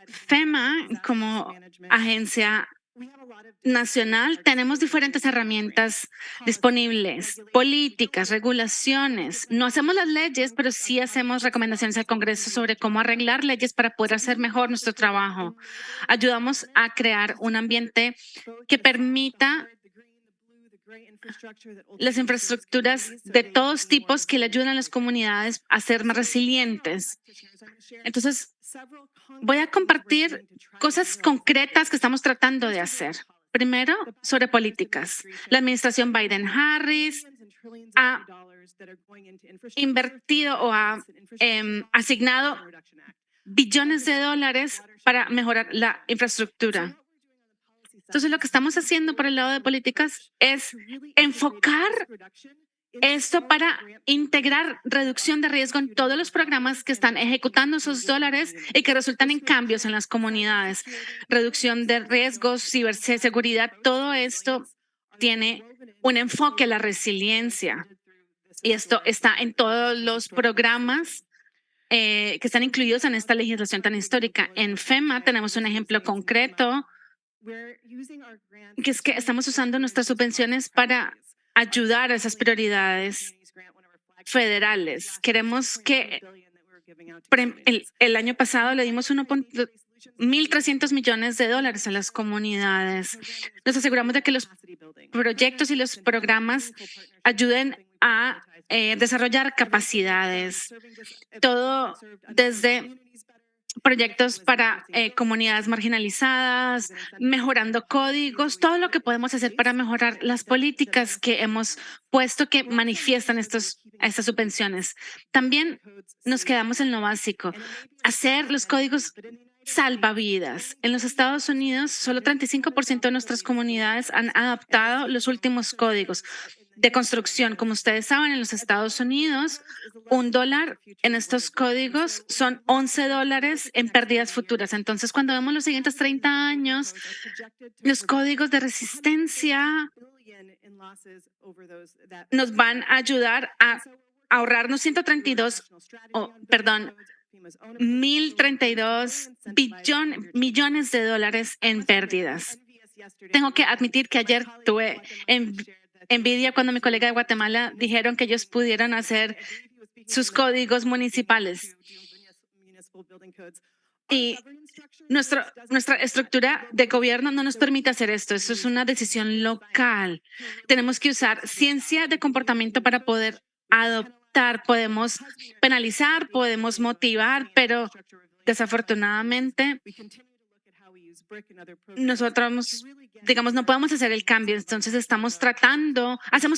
FEMA, como agencia nacional, tenemos diferentes herramientas disponibles, políticas, regulaciones. No hacemos las leyes, pero sí hacemos recomendaciones al Congreso sobre cómo arreglar leyes para poder hacer mejor nuestro trabajo. Ayudamos a crear un ambiente que permita las infraestructuras de todos tipos que le ayudan a las comunidades a ser más resilientes. Entonces, voy a compartir cosas concretas que estamos tratando de hacer. Primero, sobre políticas. La administración Biden-Harris ha invertido o ha asignado billones de dólares para mejorar la infraestructura. Entonces, lo que estamos haciendo por el lado de políticas es enfocar esto para integrar reducción de riesgo en todos los programas que están ejecutando esos dólares y que resultan en cambios en las comunidades. Reducción de riesgos, ciberseguridad, todo esto tiene un enfoque a la resiliencia. Y esto está en todos los programas que están incluidos en esta legislación tan histórica. En FEMA tenemos un ejemplo concreto, que es que estamos usando nuestras subvenciones para ayudar a esas prioridades federales. Queremos que el año pasado le dimos 1.300 millones de dólares a las comunidades. Nos aseguramos de que los proyectos y los programas ayuden a desarrollar capacidades. Todo desde proyectos para comunidades marginalizadas, mejorando códigos, todo lo que podemos hacer para mejorar las políticas que hemos puesto que manifiestan estas subvenciones. También nos quedamos en lo básico, hacer los códigos salvavidas. En los Estados Unidos, solo 35% de nuestras comunidades han adoptado los últimos códigos de construcción. Como ustedes saben, en los Estados Unidos, $1 en estos códigos son $11 en pérdidas futuras. Entonces, cuando vemos los siguientes 30 años, los códigos de resistencia nos van a ayudar a ahorrarnos 1.032 millones de dólares en pérdidas. Tengo que admitir que ayer tuve envidia cuando mi colega de Guatemala dijeron que ellos pudieran hacer sus códigos municipales. Y nuestra estructura de gobierno no nos permite hacer esto. Eso es una decisión local. Tenemos que usar ciencia de comportamiento para poder adoptar. Podemos penalizar, podemos motivar, pero desafortunadamente nosotros, digamos, no podemos hacer el cambio. Entonces hacemos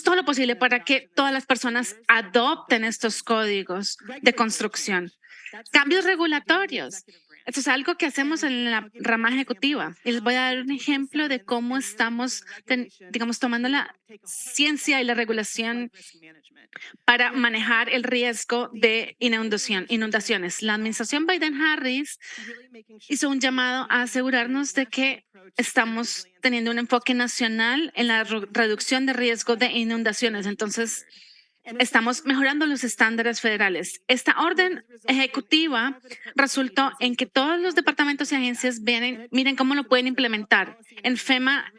todo lo posible para que todas las personas adopten estos códigos de construcción. Cambios regulatorios. Esto es algo que hacemos en la rama ejecutiva. Y les voy a dar un ejemplo de cómo estamos, digamos, tomando la ciencia y la regulación para manejar el riesgo de inundaciones. La administración Biden-Harris hizo un llamado a asegurarnos de que estamos teniendo un enfoque nacional en la reducción de riesgo de inundaciones. Entonces, estamos mejorando los estándares federales. Esta orden ejecutiva resultó en que todos los departamentos y agencias miren cómo lo pueden implementar. En FEMA,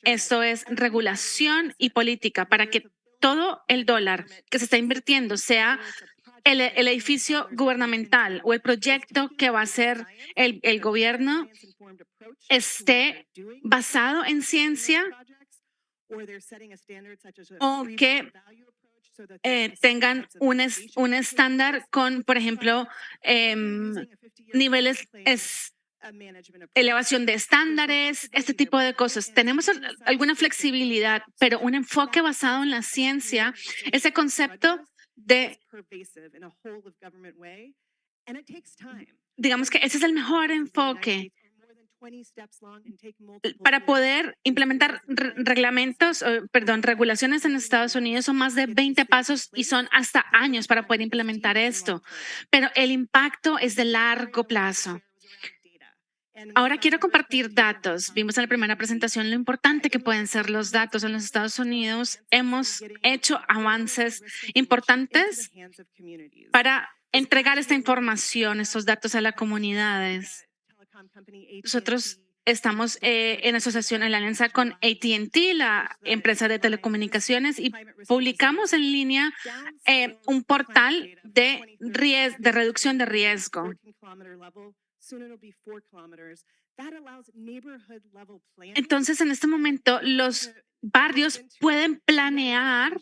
esto es regulación y política para que todo el dólar que se está invirtiendo, sea el edificio gubernamental o el proyecto que va a hacer el gobierno, esté basado en ciencia o que tengan un estándar con, por ejemplo, niveles, elevación de estándares, este tipo de cosas. Tenemos alguna flexibilidad, pero un enfoque basado en la ciencia, ese concepto de, digamos que ese es el mejor enfoque para poder implementar regulaciones en Estados Unidos. Son más de 20 pasos y son hasta años para poder implementar esto, pero el impacto es de largo plazo. Ahora quiero compartir datos. Vimos en la primera presentación lo importante que pueden ser los datos en los Estados Unidos. Hemos hecho avances importantes para entregar esta información, estos datos a las comunidades. Nosotros estamos en asociación, en la alianza con AT&T, la empresa de telecomunicaciones, y publicamos en línea un portal de reducción de riesgo. Entonces, en este momento, los barrios pueden planear,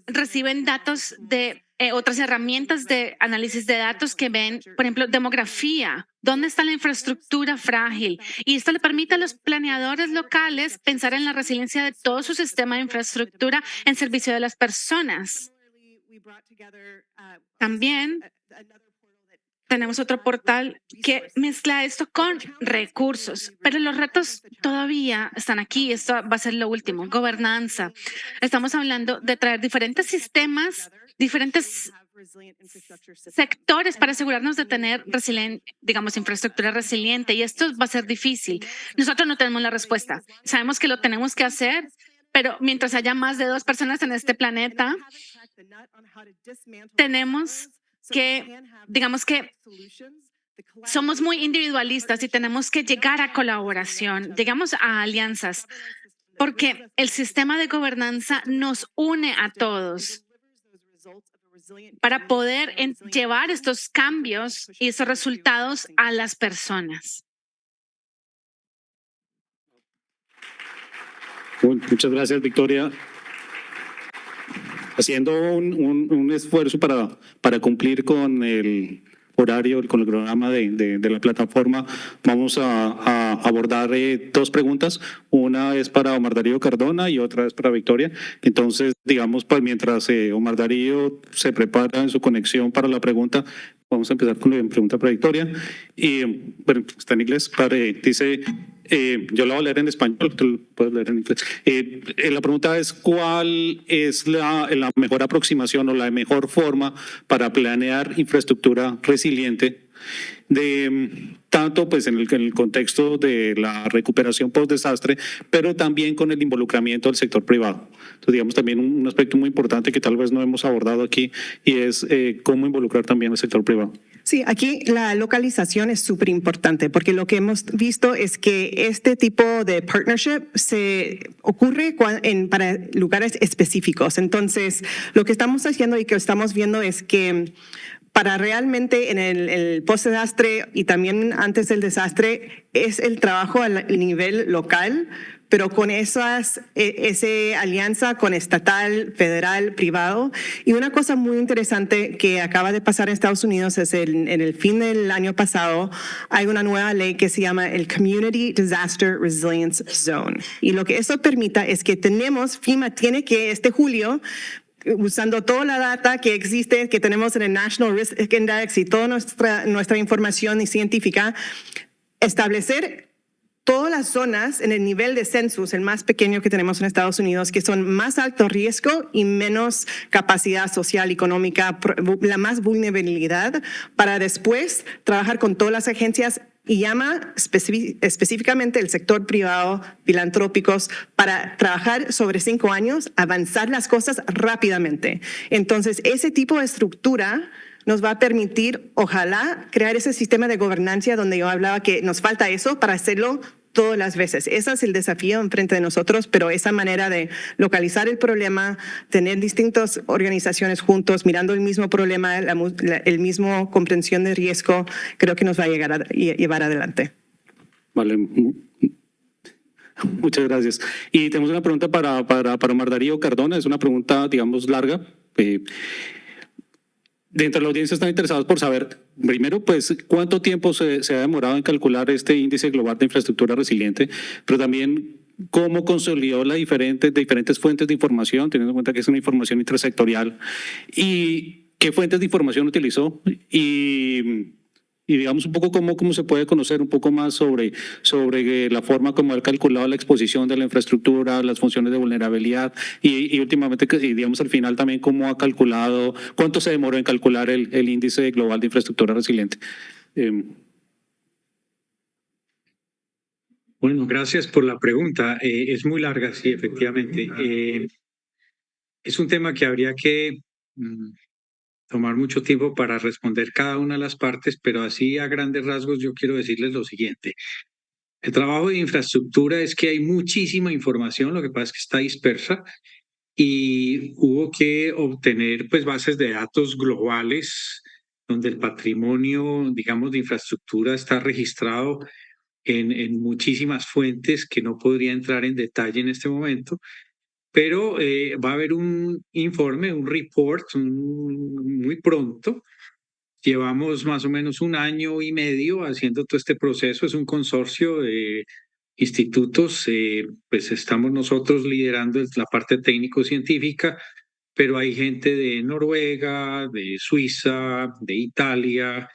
reciben datos de otras herramientas de análisis de datos que ven, por ejemplo, demografía, dónde está la infraestructura frágil. Y esto le permite a los planeadores locales pensar en la resiliencia de todo su sistema de infraestructura en servicio de las personas. También tenemos otro portal que mezcla esto con recursos, pero los retos todavía están aquí. Esto va a ser lo último, gobernanza. Estamos hablando de traer diferentes sistemas, diferentes sectores para asegurarnos de tener digamos, infraestructura resiliente, y esto va a ser difícil. Nosotros no tenemos la respuesta. Sabemos que lo tenemos que hacer, pero mientras haya más de 2 personas en este planeta, tenemos que, digamos que somos muy individualistas y tenemos que llegar a colaboración, llegamos a alianzas, porque el sistema de gobernanza nos une a todos para poder llevar estos cambios y esos resultados a las personas. Muchas gracias, Victoria. Haciendo un esfuerzo para cumplir con el horario, con el programa de la plataforma, vamos a abordar 2 preguntas. Una es para Omar Darío Cardona y otra es para Victoria. Entonces, digamos, pues, mientras Omar Darío se prepara en su conexión para la pregunta, vamos a empezar con la pregunta para Victoria. Y, bueno, está en inglés. Dice, yo la voy a leer en español, tú lo puedes leer en inglés. La pregunta es, ¿cuál es la mejor aproximación o la mejor forma para planear infraestructura resiliente tanto pues en el contexto de la recuperación post-desastre, pero también con el involucramiento del sector privado? Entonces, digamos, también un aspecto muy importante que tal vez no hemos abordado aquí, y es cómo involucrar también al sector privado. Sí, aquí la localización es súper importante, porque lo que hemos visto es que este tipo de partnership se ocurre para lugares específicos. Entonces, lo que estamos haciendo y que estamos viendo es que para realmente en el post-desastre y también antes del desastre es el trabajo al nivel local, pero con esa alianza con estatal, federal, privado. Y una cosa muy interesante que acaba de pasar en Estados Unidos es en el fin del año pasado hay una nueva ley que se llama el Community Disaster Resilience Zone. Y lo que eso permite es que FEMA tiene que este julio, usando toda la data que existe, que tenemos en el National Risk Index y toda nuestra información científica, establecer todas las zonas en el nivel de census, el más pequeño que tenemos en Estados Unidos, que son más alto riesgo y menos capacidad social, económica, la más vulnerabilidad, para después trabajar con todas las agencias y llama específicamente el sector privado, filantrópicos, para trabajar sobre 5 años, avanzar las cosas rápidamente. Entonces, ese tipo de estructura nos va a permitir, ojalá, crear ese sistema de gobernanza donde yo hablaba que nos falta eso para hacerlo todas las veces. Ese es el desafío enfrente de nosotros, pero esa manera de localizar el problema, tener distintas organizaciones juntos, mirando el mismo problema, el mismo comprensión de riesgo, creo que nos va a llevar adelante. Vale. Muchas gracias. Y tenemos una pregunta para Omar Darío Cardona. Es una pregunta, digamos, larga. Dentro de la audiencia están interesados por saber, primero, pues, cuánto tiempo se ha demorado en calcular este índice global de infraestructura resiliente, pero también cómo consolidó diferentes fuentes de información, teniendo en cuenta que es una información intersectorial, y qué fuentes de información utilizó, y digamos un poco cómo se puede conocer un poco más sobre la forma como ha calculado la exposición de la infraestructura, las funciones de vulnerabilidad, y últimamente, y digamos al final también cómo ha calculado, cuánto se demoró en calcular el índice global de infraestructura resiliente. Bueno, gracias por la pregunta. Es muy larga, sí, efectivamente. Es un tema que habría que tomar mucho tiempo para responder cada una de las partes, pero así a grandes rasgos yo quiero decirles lo siguiente. El trabajo de infraestructura es que hay muchísima información, lo que pasa es que está dispersa y hubo que obtener pues bases de datos globales donde el patrimonio, digamos, de infraestructura está registrado en muchísimas fuentes que no podría entrar en detalle en este momento, pero va a haber un informe, un report muy pronto. Llevamos más o menos 1 año y medio haciendo todo este proceso. Es un consorcio de institutos, pues estamos nosotros liderando la parte técnico-científica, pero hay gente de Noruega, de Suiza, de Italia,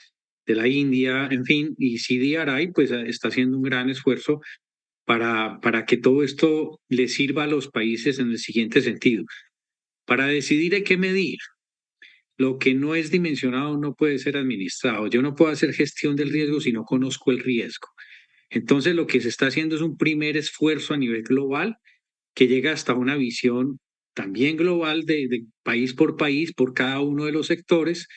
de la India, en fin, y CDRI pues está haciendo un gran esfuerzo para que todo esto le sirva a los países en el siguiente sentido. Para decidir en qué medir, lo que no es dimensionado no puede ser administrado. Yo no puedo hacer gestión del riesgo si no conozco el riesgo. Entonces, lo que se está haciendo es un primer esfuerzo a nivel global que llega hasta una visión también global de país por país, por cada uno de los sectores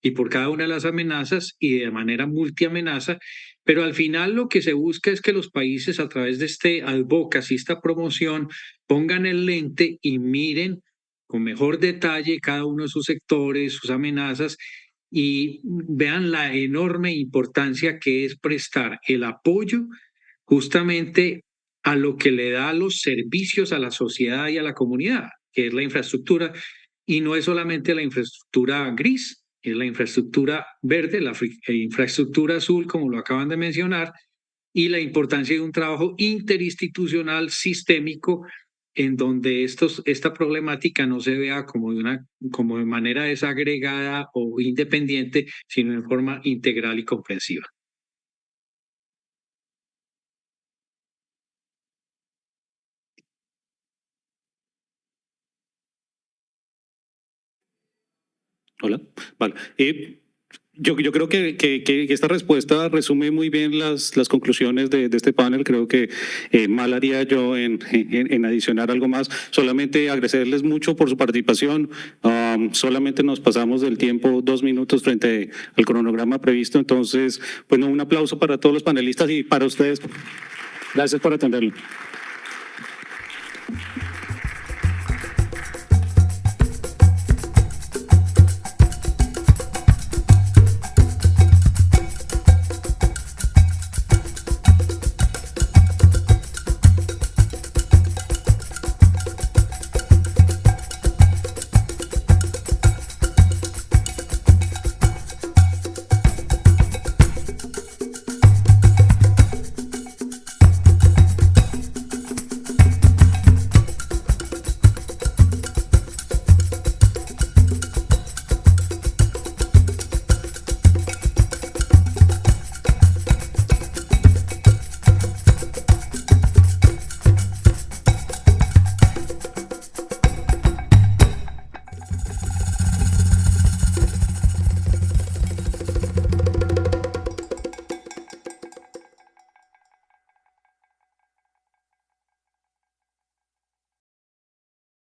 y por cada una de las amenazas y de manera multiamenaza. Pero al final lo que se busca es que los países a través de este advocacy, esta promoción, pongan el lente y miren con mejor detalle cada uno de sus sectores, sus amenazas, y vean la enorme importancia que es prestar el apoyo justamente a lo que le da los servicios a la sociedad y a la comunidad, que es la infraestructura, y no es solamente la infraestructura gris, es la infraestructura verde, la infraestructura azul, como lo acaban de mencionar, y la importancia de un trabajo interinstitucional sistémico en donde esta problemática no se vea como de manera desagregada o independiente, sino en forma integral y comprensiva. Hola. Vale. Yo creo que esta respuesta resume muy bien las conclusiones de este panel. Creo que mal haría yo en adicionar algo más. Solamente agradecerles mucho por su participación. Solamente nos pasamos del tiempo 2 minutos frente al cronograma previsto. Entonces, bueno, un aplauso para todos los panelistas y para ustedes. Gracias por atenderlo.